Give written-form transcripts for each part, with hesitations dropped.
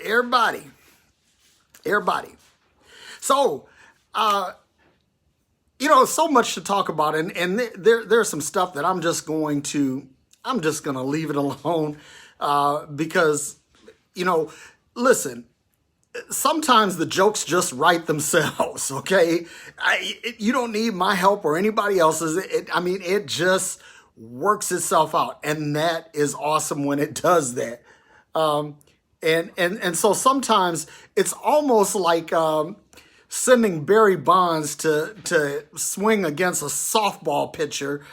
Everybody. Everybody. So, so much to talk about, and there's some stuff that I'm just gonna leave it alone, because, listen, sometimes the jokes just write themselves, okay? You don't need my help or anybody else's. It just works itself out, and that is awesome when it does that. And so sometimes it's almost like sending Barry Bonds to swing against a softball pitcher.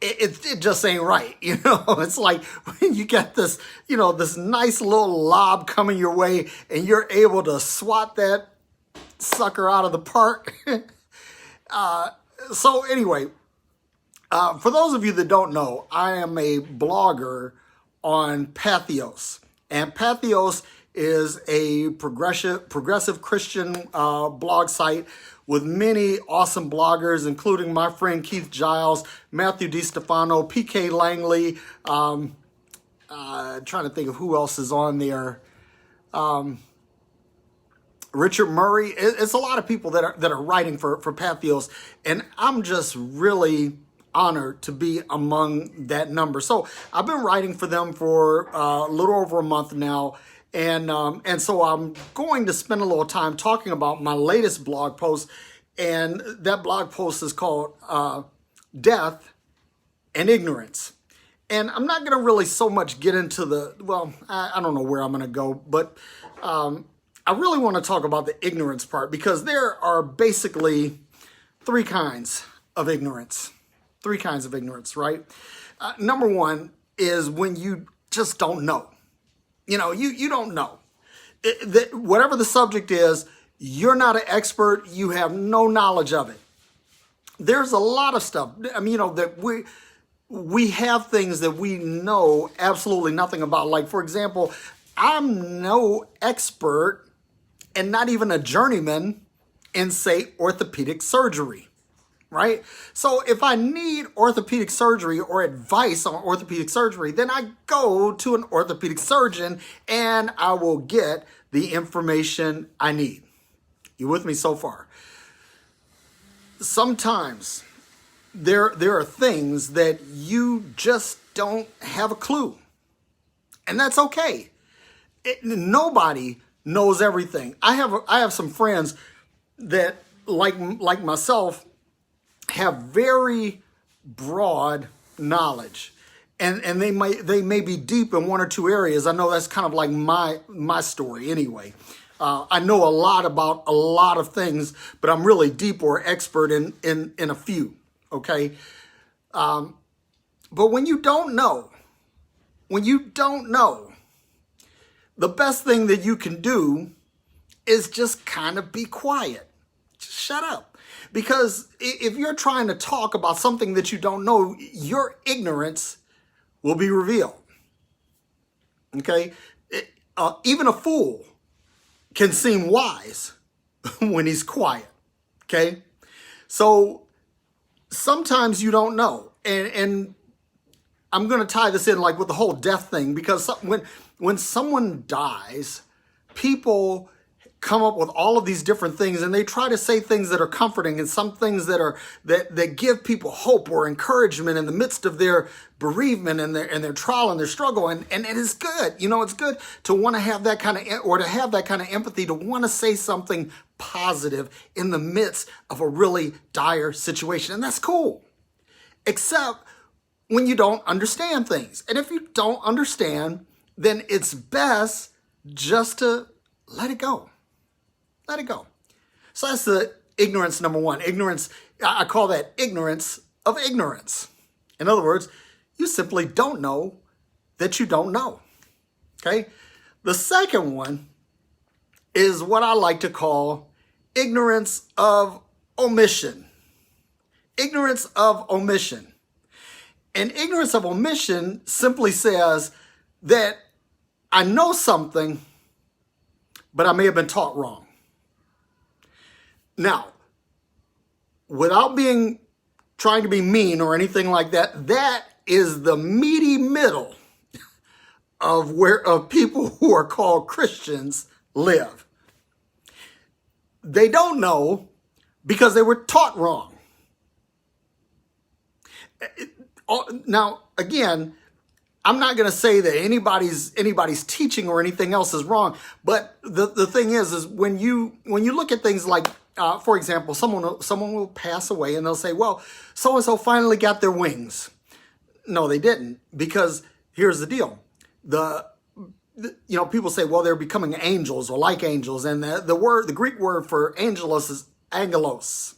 It just ain't right. It's like when you get this, this nice little lob coming your way and you're able to swat that sucker out of the park. So anyway, for those of you that don't know, I am a blogger on Pathos. And Pathos is a progressive Christian blog site with many awesome bloggers, including my friend Keith Giles, Matthew DiStefano, PK Langley, trying to think of who else is on there, Richard Murray. It's a lot of people that are writing for Pathos, and I'm just really honored to be among that number. So I've been writing for them for a little over a month now. And so I'm going to spend a little time talking about my latest blog post, and that blog post is called Death and Ignorance. And I'm not going to really so much get into I don't know where I'm going to go, but I really want to talk about the ignorance part, because there are basically three kinds of ignorance. Three kinds of ignorance, right? Number one is when you just don't know. You don't know. Whatever the subject is, you're not an expert. You have no knowledge of it. There's a lot of stuff. That we have things that we know absolutely nothing about. Like, for example, I'm no expert and not even a journeyman in, say, orthopedic surgery. Right? So if I need orthopedic surgery or advice on orthopedic surgery, then I go to an orthopedic surgeon and I will get the information I need. You with me so far? Sometimes there are things that you just don't have a clue. And that's okay. Nobody knows everything. I have some friends that, like myself, have very broad knowledge, and they may be deep in one or two areas. I know that's kind of like my story anyway. I know a lot about a lot of things, but I'm really deep or expert in a few. Okay, but when you don't know, the best thing that you can do is just kind of be quiet. Just shut up. Because if you're trying to talk about something that you don't know, your ignorance will be revealed. Okay? Even a fool can seem wise when he's quiet. Okay? So sometimes you don't know. And I'm going to tie this in like with the whole death thing, because when someone dies, people come up with all of these different things, and they try to say things that are comforting and some things that give people hope or encouragement in the midst of their bereavement and their trial and their struggle. And it is good. It's good to want to have that kind of, or to have that kind of empathy, to want to say something positive in the midst of a really dire situation. And that's cool. Except when you don't understand things. And if you don't understand, then it's best just to let it go. Let it go. So that's the ignorance number one. Ignorance, I call that ignorance of ignorance. In other words, you simply don't know that you don't know. Okay? The second one is what I like to call ignorance of omission. Ignorance of omission. And ignorance of omission simply says that I know something, but I may have been taught wrong. Now, without trying to be mean or anything like that, that is the meaty middle of people who are called Christians live. They don't know because they were taught wrong. Now, again, I'm not going to say that anybody's teaching or anything else is wrong, but the thing is when you look at things like, for example, someone will pass away and they'll say, well, so-and-so finally got their wings. No, they didn't, because here's the deal. People say, well, they're becoming angels or like angels, and the Greek word for angelos is angelos,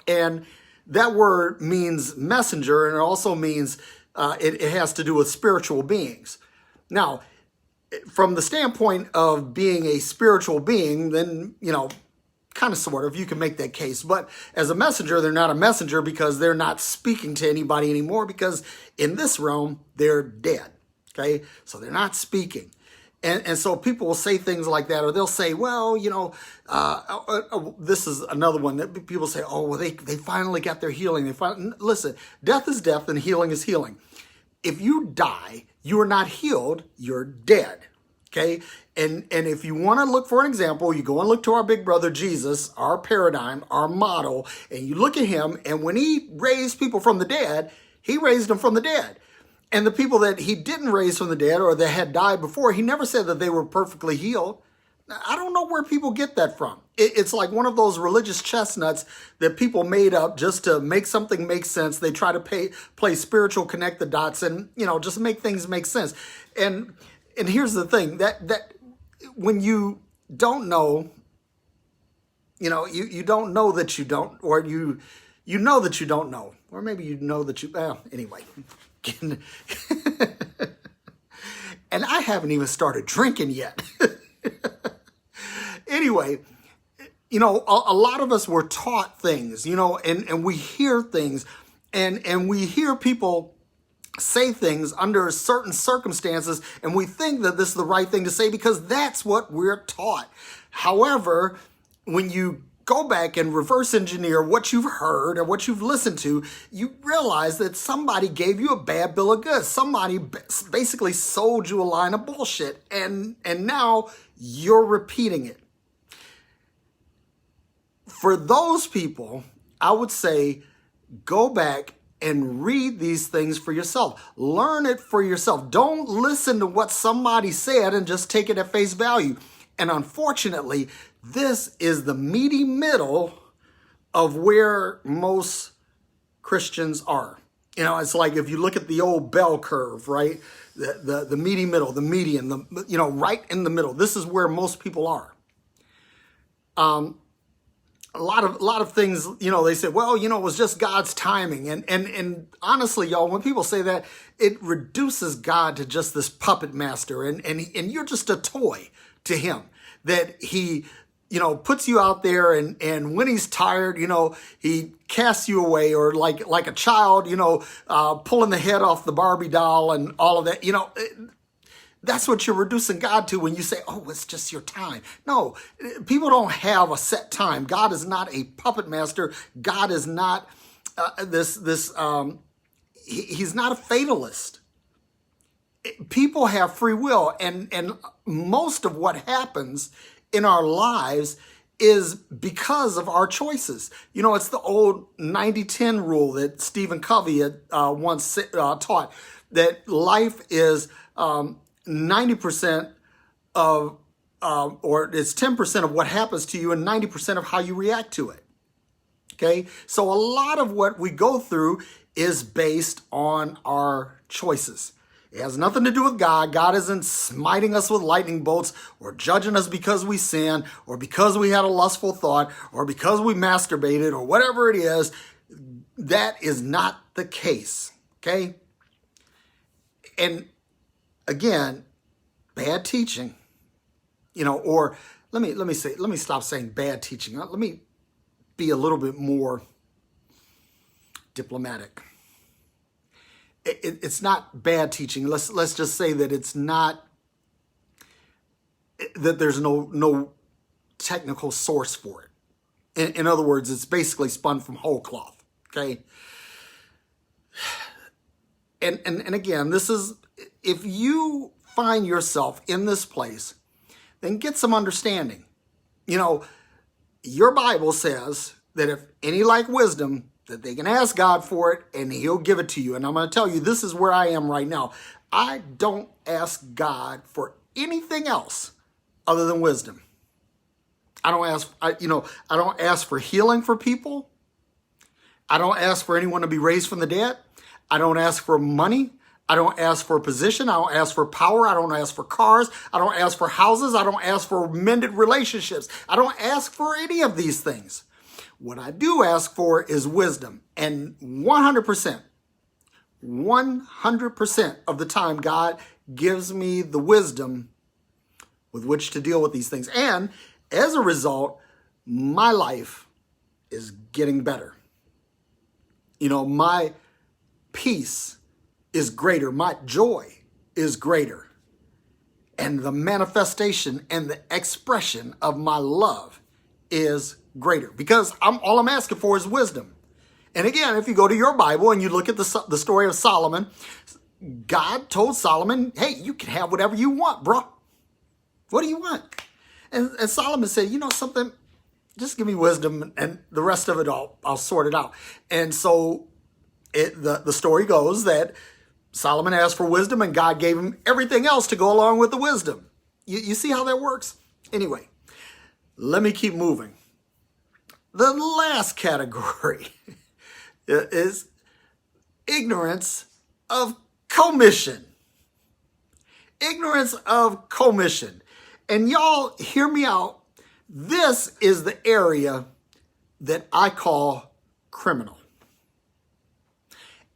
and that word means messenger, and it also means it has to do with spiritual beings. Now, from the standpoint of being a spiritual being, then, kind of sort of, you can make that case. But as a messenger, they're not a messenger because they're not speaking to anybody anymore, because in this realm, they're dead. Okay, so they're not speaking. And so people will say things like that, or they'll say, well, this is another one that people say, oh, well, they finally got their healing. Listen, death is death and healing is healing. If you die, you are not healed, you're dead. Okay, and if you want to look for an example, you go and look to our big brother Jesus, our paradigm, our model, and you look at him, and when he raised people from the dead, he raised them from the dead. And the people that he didn't raise from the dead or that had died before, he never said that they were perfectly healed. I don't know where people get that from. It's like one of those religious chestnuts that people made up just to make something make sense. They try to play spiritual connect the dots and, just make things make sense. And here's the thing, that when you don't know, you don't know that you don't, or you know that you don't know, or maybe you know that you, anyway. And I haven't even started drinking yet. Anyway, a lot of us were taught things, and we hear things, and we hear people say things under certain circumstances, and we think that this is the right thing to say because that's what we're taught. However, when you go back and reverse engineer what you've heard or what you've listened to, you realize that somebody gave you a bad bill of goods. Somebody basically sold you a line of bullshit, and now you're repeating it. For those people, I would say go back and read these things for yourself. Learn it for yourself. Don't listen to what somebody said and just take it at face value. And unfortunately, this is the meaty middle of where most Christians are. It's like if you look at the old bell curve, right? The meaty middle, the median, right in the middle. This is where most people are. A lot of things, they say, well, it was just God's timing. And honestly, y'all, when people say that, it reduces God to just this puppet master, and you're just a toy to him, that he puts you out there, and when he's tired, he casts you away, or like a child, pulling the head off the Barbie doll and all of that. That's what you're reducing God to when you say, oh, it's just your time. No, people don't have a set time. God is not a puppet master. God is not he's not a fatalist. People have free will, and most of what happens in our lives is because of our choices. It's the old 90-10 rule that Stephen Covey had once taught, that life is 90% of, or it's 10% of what happens to you and 90% of how you react to it. Okay? So a lot of what we go through is based on our choices. It has nothing to do with God. God isn't smiting us with lightning bolts or judging us because we sin or because we had a lustful thought or because we masturbated or whatever it is. That is not the case. Okay? And again, bad teaching, or let me stop saying bad teaching. Let me be a little bit more diplomatic. It's not bad teaching. Let's just say that it's not, that there's no technical source for it. In other words, it's basically spun from whole cloth. Okay. And again, this is, if you find yourself in this place, then get some understanding. You know, your Bible says that if any lack wisdom, that they can ask God for it and he'll give it to you. And I'm going to tell you, this is where I am right now. I don't ask God for anything else other than wisdom. I don't ask for healing for people. I don't ask for anyone to be raised from the dead. I don't ask for money. I don't ask for a position. I don't ask for power. I don't ask for cars. I don't ask for houses. I don't ask for mended relationships. I don't ask for any of these things. What I do ask for is wisdom. And 100% of the time, God gives me the wisdom with which to deal with these things. And as a result, my life is getting better. You know, my peace is greater. My joy is greater. And the manifestation and the expression of my love is greater, because all I'm asking for is wisdom. And again, if you go to your Bible and you look at the story of Solomon, God told Solomon, hey, you can have whatever you want, bro. What do you want? And Solomon said, you know something, just give me wisdom and the rest of it I'll sort it out. And so the story goes that Solomon asked for wisdom and God gave him everything else to go along with the wisdom. You see how that works? Anyway, let me keep moving. The last category is ignorance of commission. Ignorance of commission. And y'all hear me out. This is the area that I call criminal.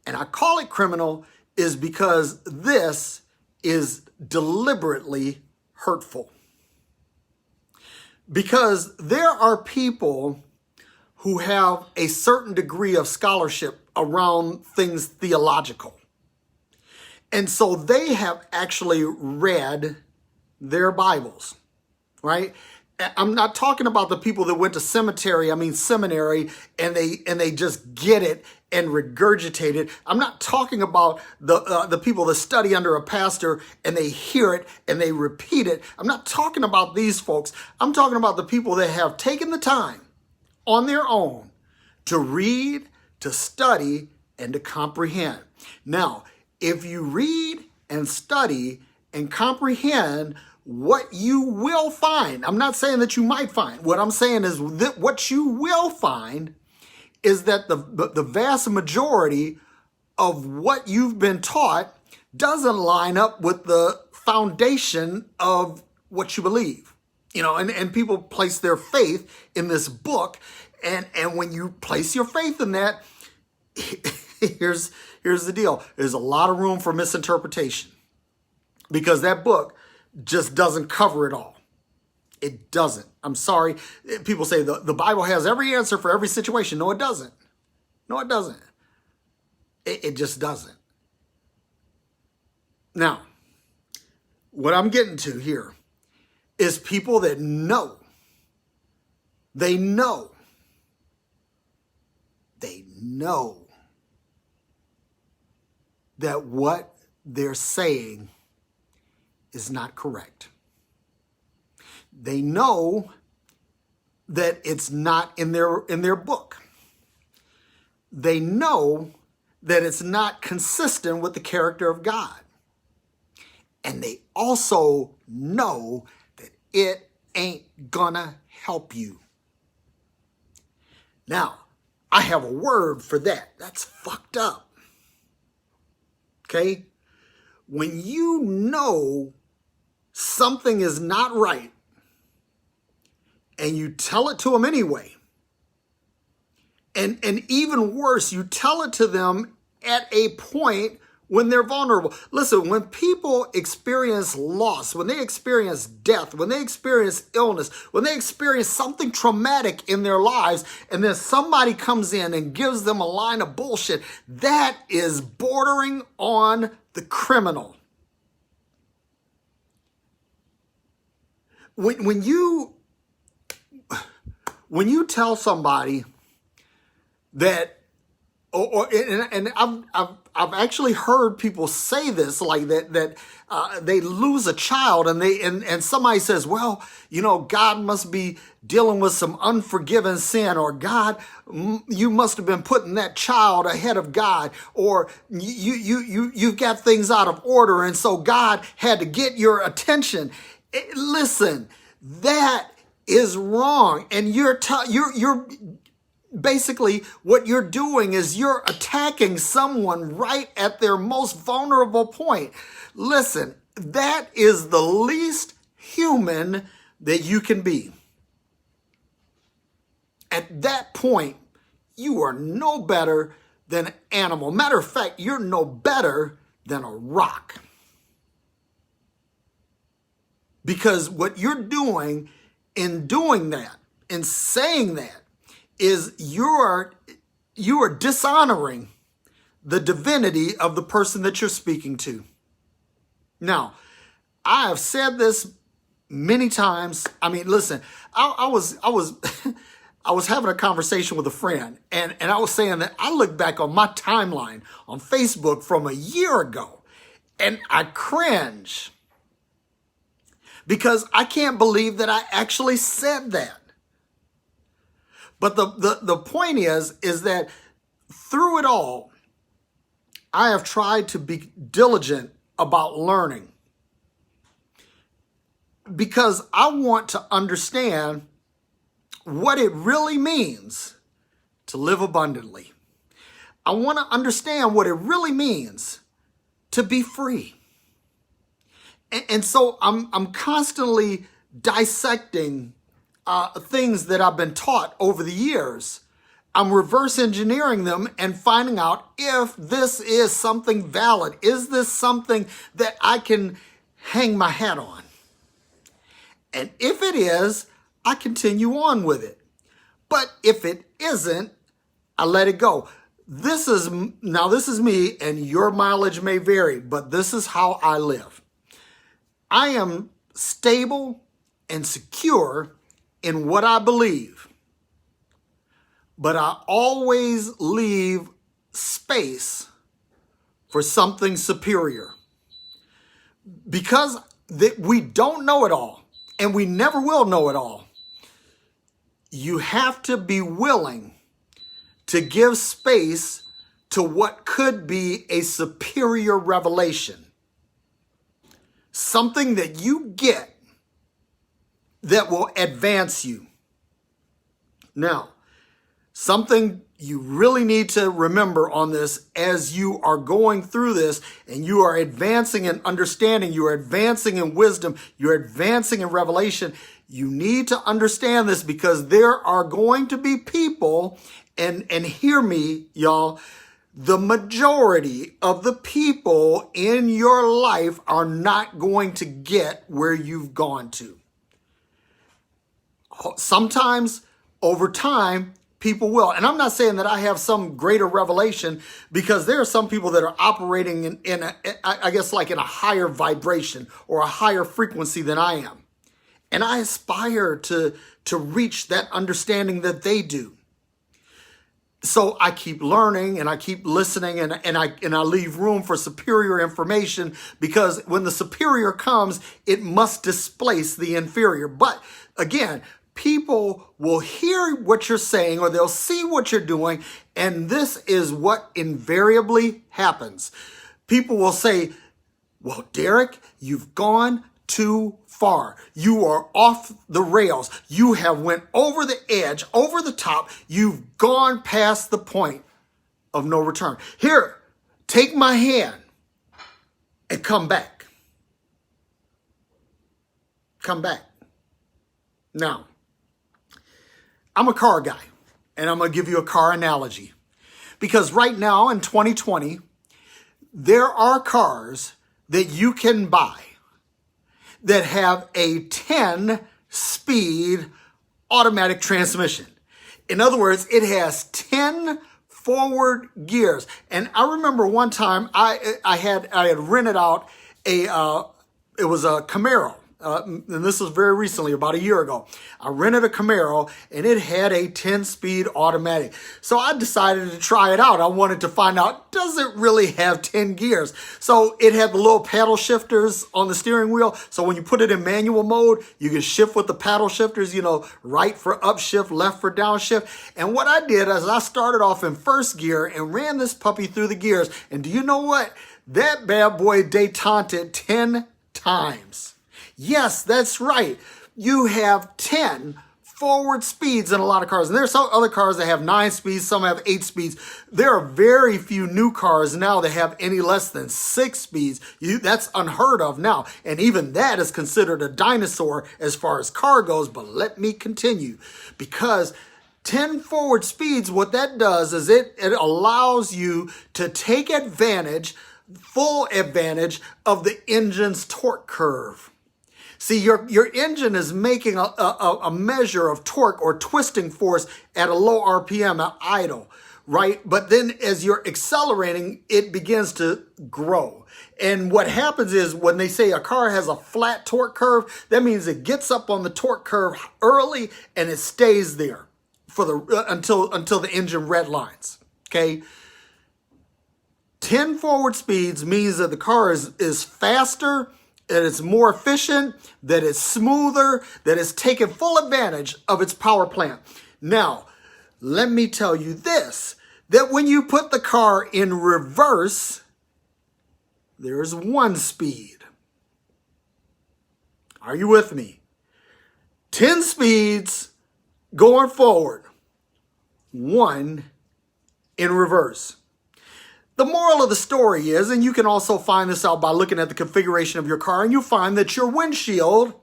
And I call it criminal is because this is deliberately hurtful. Because there are people who have a certain degree of scholarship around things theological. And so they have actually read their Bibles, right? I'm not talking about the people that went to seminary, and they just get it and regurgitate it. I'm not talking about the people that study under a pastor and they hear it and they repeat it. I'm not talking about these folks. I'm talking about the people that have taken the time on their own to read, to study, and to comprehend. Now, if you read and study and comprehend, what you will find, I'm not saying that you might find, what I'm saying is that what you will find is that the vast majority of what you've been taught doesn't line up with the foundation of what you believe. You know, and people place their faith in this book. And when you place your faith in that, here's the deal. There's a lot of room for misinterpretation because that book just doesn't cover it all. It doesn't. I'm sorry. People say the Bible has every answer for every situation. No, it doesn't. No, it doesn't. It just doesn't. Now, what I'm getting to here is people that know. They know that what they're saying is not correct. They know that it's not in their book. They know that it's not consistent with the character of God. And they also know that it ain't gonna help you. Now, I have a word for that. That's fucked up. Okay? When you know something is not right and you tell it to them anyway, and even worse, you tell it to them at a point when they're vulnerable. Listen, when people experience loss, when they experience death, when they experience illness, when they experience something traumatic in their lives, and then somebody comes in and gives them a line of bullshit, that is bordering on the criminal. When you tell somebody that, and I've actually heard people say this, like that they lose a child and somebody says, well, God must be dealing with some unforgiven sin, or God, you must have been putting that child ahead of God, or you got things out of order, and so God had to get your attention. Listen, that is wrong, and you're basically what you're doing is you're attacking someone right at their most vulnerable point. Listen, that is the least human that you can be. At that point, you are no better than an animal. Matter of fact, you're no better than a rock. Because what you're doing in doing that, in saying that, is you are dishonoring the divinity of the person that you're speaking to. Now, I have said this many times. I mean, listen, I was I was having a conversation with a friend, and I was saying that I look back on my timeline on Facebook from a year ago, and I cringe because I can't believe that I actually said that. But the point is that through it all, I have tried to be diligent about learning, because I want to understand what it really means to live abundantly. I want to understand what it really means to be free. And so I'm constantly dissecting things that I've been taught over the years. I'm reverse engineering them and finding out if this is something valid. Is this something that I can hang my hat on? And if it is, I continue on with it. But if it isn't, I let it go. This is me, and your mileage may vary, but this is how I live. I am stable and secure in what I believe, but I always leave space for something superior, because we don't know it all, and we never will know it all. You have to be willing to give space to what could be a superior revelation. Something that you get that will advance you. Now, something you really need to remember on this as you are going through this and you are advancing in understanding, you are advancing in wisdom, you're advancing in revelation. You need to understand this, because there are going to be people, and hear me, y'all, the majority of the people in your life are not going to get where you've gone to. Sometimes over time, people will. And I'm not saying that I have some greater revelation, because there are some people that are operating in I guess like in a higher vibration or a higher frequency than I am. And I aspire to reach that understanding that they do. So I keep learning and I keep listening, and I leave room for superior information, because when the superior comes, it must displace the inferior. But again, people will hear what you're saying, or they'll see what you're doing, and this is what invariably happens. People will say, well, Derek, you've gone too far. You are off the rails. You have went over the edge, over the top. You've gone past the point of no return. Here, take my hand and come back. Come back. Now, I'm a car guy, and I'm going to give you a car analogy, because right now in 2020, there are cars that you can buy that have a 10-speed automatic transmission. In other words, it has 10 forward gears. And I remember one time I had rented out it was a Camaro, and this was very recently, about a year ago. I rented a Camaro, and it had a 10-speed automatic. So I decided to try it out. I wanted to find out, does it really have 10 gears? So it had the little paddle shifters on the steering wheel. So when you put it in manual mode, you can shift with the paddle shifters, right for upshift, left for downshift. And what I did is I started off in first gear and ran this puppy through the gears. And do you know what? That bad boy detanted 10 times. Yes, that's right. You have 10 forward speeds in a lot of cars. And there's some other cars that have 9 speeds, some have 8 speeds. There are very few new cars now that have any less than 6 speeds. That's unheard of now. And even that is considered a dinosaur as far as car goes. But let me continue, because 10 forward speeds, what that does is it allows you to take full advantage of the engine's torque curve. See, your engine is making a measure of torque or twisting force at a low RPM at idle, right? But then as you're accelerating, it begins to grow. And what happens is when they say a car has a flat torque curve, that means it gets up on the torque curve early and it stays there until the engine redlines, okay? 10 forward speeds means that the car is faster, that it's more efficient, that it's smoother, that it's taking full advantage of its power plant. Now, let me tell you this, that when you put the car in reverse, there's 1 speed. Are you with me? 10 speeds going forward, 1 in reverse. The moral of the story is, and you can also find this out by looking at the configuration of your car, and you'll find that your windshield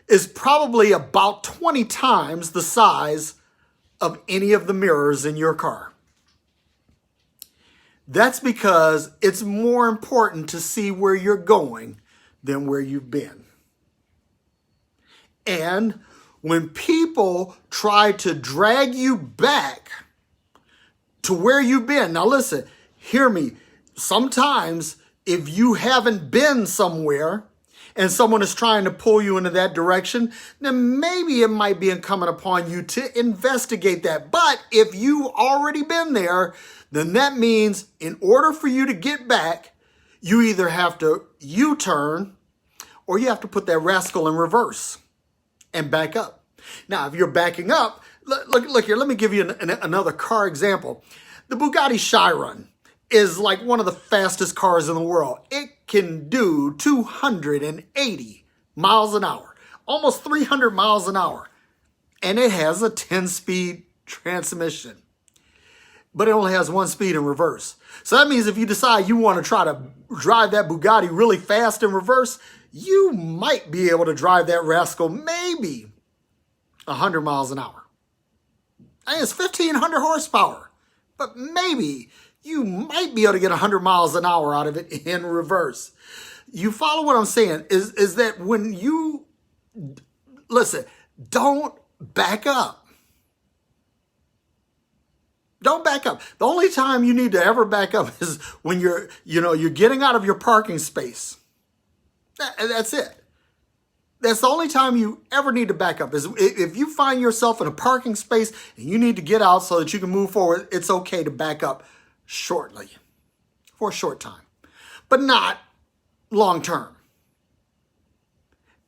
is probably about 20 times the size of any of the mirrors in your car. That's because it's more important to see where you're going than where you've been. And when people try to drag you back to where you've been. Now listen, hear me. Sometimes if you haven't been somewhere and someone is trying to pull you into that direction, then maybe it might be incumbent upon you to investigate that. But if you've already been there, then that means in order for you to get back, you either have to U-turn or you have to put that rascal in reverse and back up. Now, if you're backing up, look here, let me give you another car example. The Bugatti Chiron is like one of the fastest cars in the world. It can do 280 miles an hour, almost 300 miles an hour. And it has a 10-speed transmission. But it only has 1 speed in reverse. So that means if you decide you want to try to drive that Bugatti really fast in reverse, you might be able to drive that rascal maybe 100 miles an hour. And it's 1,500 horsepower, but maybe you might be able to get 100 miles an hour out of it in reverse. You follow what I'm saying? Is that when you, listen, don't back up. Don't back up. The only time you need to ever back up is when you're getting out of your parking space. That's it. That's the only time you ever need to back up. Is if you find yourself in a parking space and you need to get out so that you can move forward, it's okay to back up shortly, for a short time, but not long term.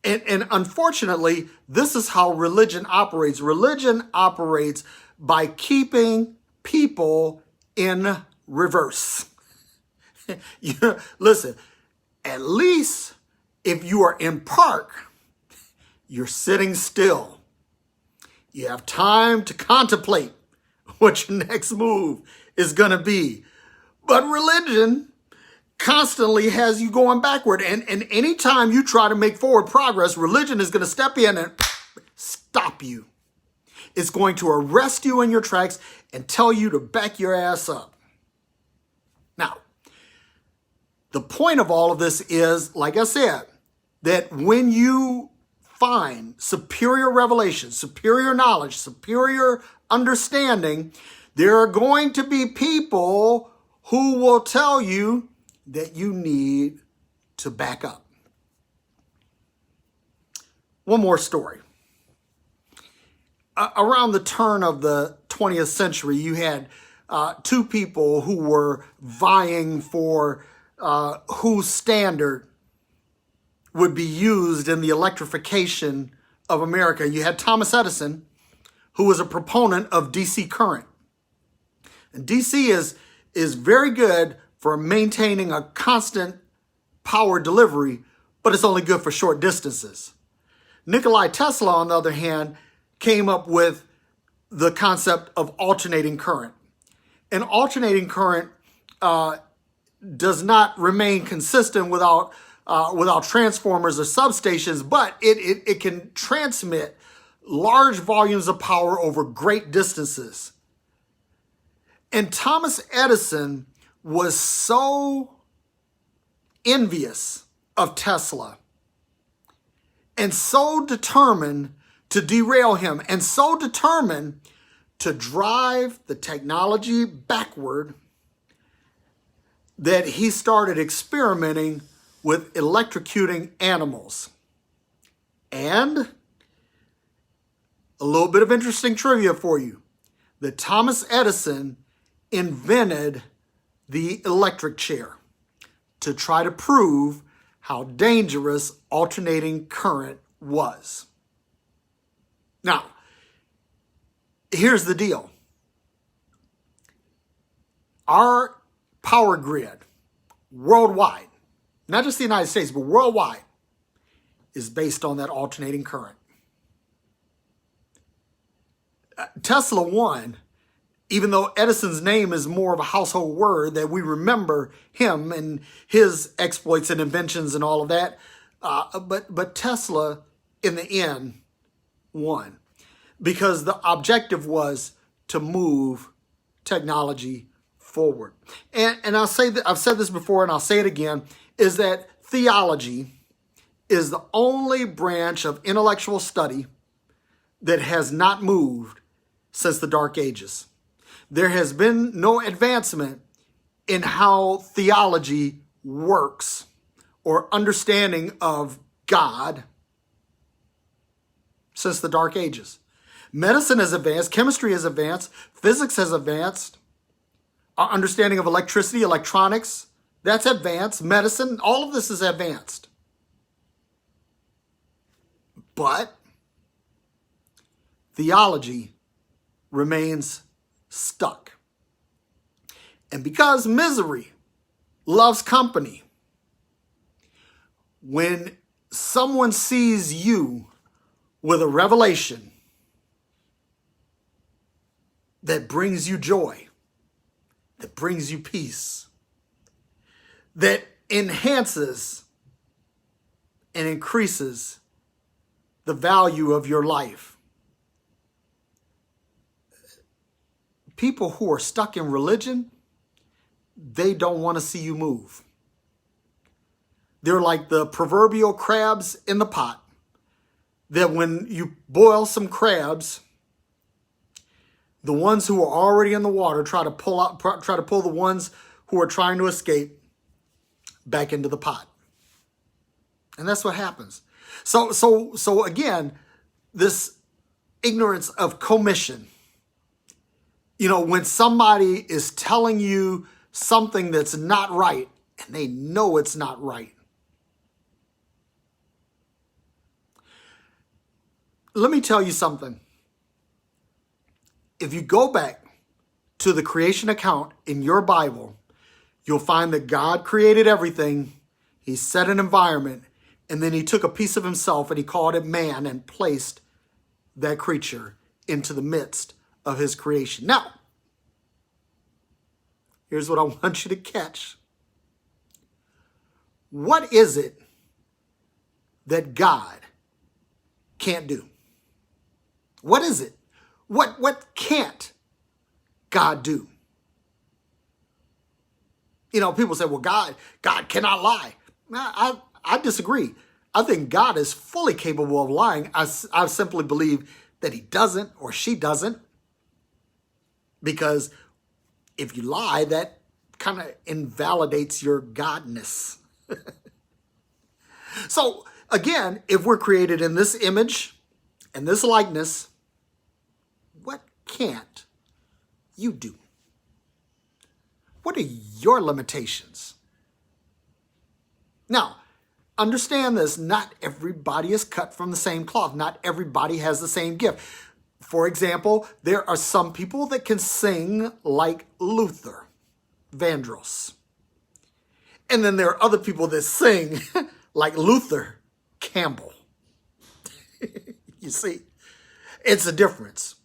And unfortunately, this is how religion operates. Religion operates by keeping people in reverse. Listen, at least if you are in park, you're sitting still. You have time to contemplate what your next move is going to be. But religion constantly has you going backward. And anytime you try to make forward progress, religion is going to step in and stop you. It's going to arrest you in your tracks and tell you to back your ass up. Now, the point of all of this is, like I said, that when you find superior revelation, superior knowledge, superior understanding, there are going to be people who will tell you that you need to back up. one more story. Around the turn of the 20th century, you had two people who were vying for whose standard would be used in the electrification of America. You had Thomas Edison, who was a proponent of DC current. And DC is very good for maintaining a constant power delivery, but it's only good for short distances. Nikola Tesla, on the other hand, came up with the concept of alternating current. And alternating current does not remain consistent without transformers or substations, but it can transmit large volumes of power over great distances. And Thomas Edison was so envious of Tesla and so determined to derail him and so determined to drive the technology backward that he started experimenting with electrocuting animals. And a little bit of interesting trivia for you, that Thomas Edison invented the electric chair to try to prove how dangerous alternating current was. Now, here's the deal. Our power grid worldwide, not just the United States, but worldwide, is based on that alternating current. Tesla won, even though Edison's name is more of a household word that we remember him and his exploits and inventions and all of that. But Tesla, in the end, won because the objective was to move technology forward. And I'll say that I've said this before and I'll say it again, is that theology is the only branch of intellectual study that has not moved since the Dark Ages. There has been no advancement in how theology works or understanding of God since the Dark Ages. Medicine has advanced, chemistry has advanced, physics has advanced, our understanding of electricity, electronics, that's advanced, medicine, all of this is advanced. But theology remains stuck. And because misery loves company, when someone sees you with a revelation that brings you joy, that brings you peace, that enhances and increases the value of your life, people who are stuck in religion, they don't want to see you move. They're like the proverbial crabs in the pot, that when you boil some crabs, the ones who are already in the water try to pull the ones who are trying to escape back into the pot. And that's what happens. So again, this ignorance of commission. You know, when somebody is telling you something that's not right, and they know it's not right. Let me tell you something. If you go back to the creation account in your Bible, you'll find that God created everything. He set an environment, and then he took a piece of himself and he called it man and placed that creature into the midst of his creation. Now, here's what I want you to catch. What is it that God can't do? What is it? What can't God do? You know, people say, well, God cannot lie. I disagree. I think God is fully capable of lying. I simply believe that he doesn't or she doesn't. Because if you lie, that kind of invalidates your godness. So Again, if we're created in this image and this likeness, what can't you do? What are your limitations? Now, understand this, not everybody is cut from the same cloth. Not everybody has the same gift. For example, there are some people that can sing like Luther Vandross. And then there are other people that sing like Luther Campbell. You see, it's a difference.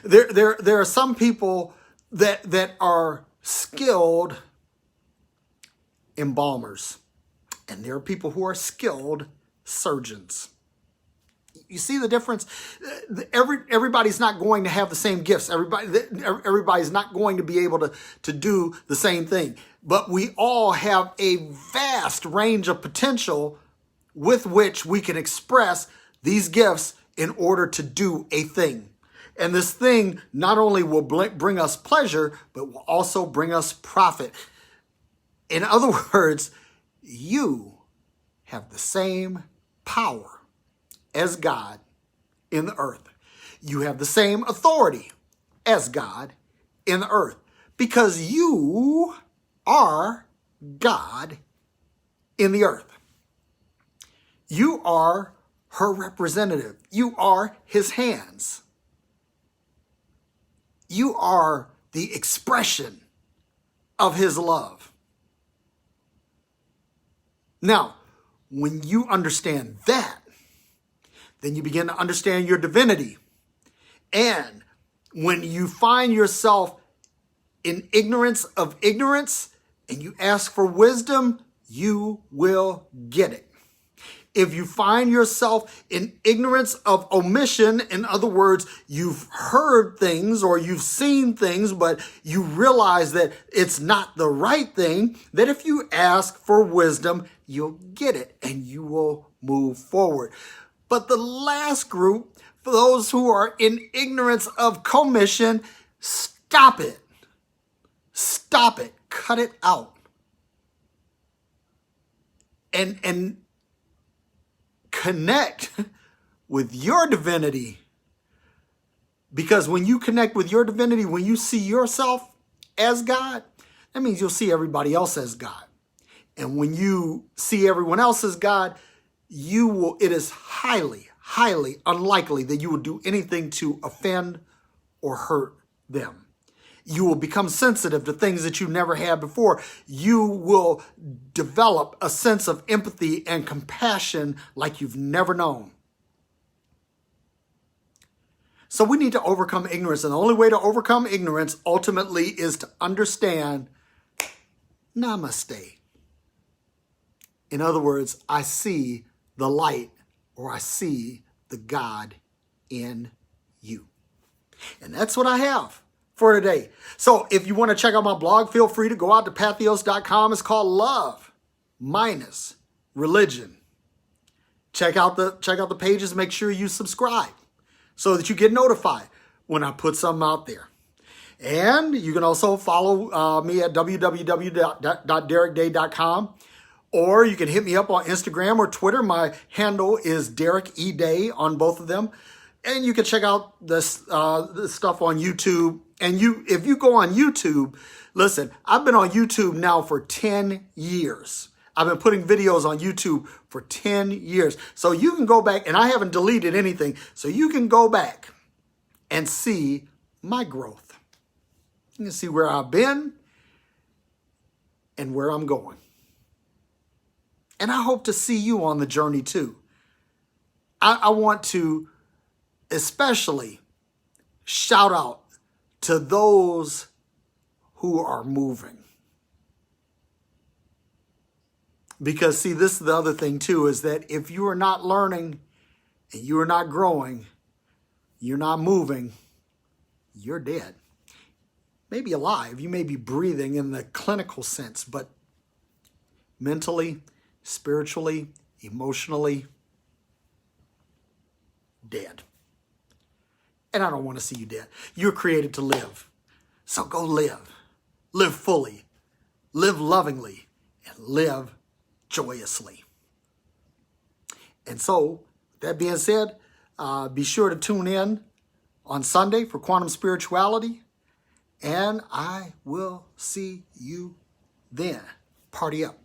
There are some people that are skilled embalmers, and there are people who are skilled surgeons. You see the difference? Everybody's not going to have the same gifts. Everybody's not going to be able to do the same thing. But we all have a vast range of potential with which we can express these gifts in order to do a thing. And this thing not only will bring us pleasure, but will also bring us profit. In other words, you have the same power as God in the earth. You have the same authority as God in the earth, because you are God in the earth. You are her representative. You are his hands. You are the expression of his love. Now, when you understand that, then you begin to understand your divinity. And when you find yourself in ignorance of ignorance and you ask for wisdom, you will get it. If you find yourself in ignorance of omission, in other words, you've heard things or you've seen things, but you realize that it's not the right thing, that if you ask for wisdom, you'll get it and you will move forward. But the last group, for those who are in ignorance of commission, stop it. Stop it. Cut it out. And connect with your divinity. Because when you connect with your divinity, when you see yourself as God, that means you'll see everybody else as God. And when you see everyone else as God, it is highly, highly unlikely that you will do anything to offend or hurt them. You will become sensitive to things that you never had before. You will develop a sense of empathy and compassion like you've never known. So we need to overcome ignorance. And the only way to overcome ignorance ultimately is to understand namaste. In other words, I see the light, or I see the God in you. And that's what I have for today. So if you want to check out my blog, feel free to go out to pathos.com. It's called Love Minus Religion. Check out the pages. Make sure you subscribe so that you get notified when I put something out there. And you can also follow me at www.derekday.com. Or you can hit me up on Instagram or Twitter. My handle is Derek E. Day on both of them. And you can check out this stuff on YouTube. And if you go on YouTube, listen, I've been on YouTube now for 10 years. I've been putting videos on YouTube for 10 years. So you can go back, and I haven't deleted anything. So you can go back and see my growth. You can see where I've been and where I'm going. And I hope to see you on the journey too. I want to especially shout out to those who are moving. Because see, this is the other thing too, is that if you are not learning and you are not growing, you're not moving, you're dead. Maybe alive, you may be breathing in the clinical sense, but mentally, spiritually, emotionally, dead. And I don't want to see you dead. You're created to live. So go live. Live fully. Live lovingly. And live joyously. And so, that being said, be sure to tune in on Sunday for Quantum Spirituality. And I will see you then. Party up.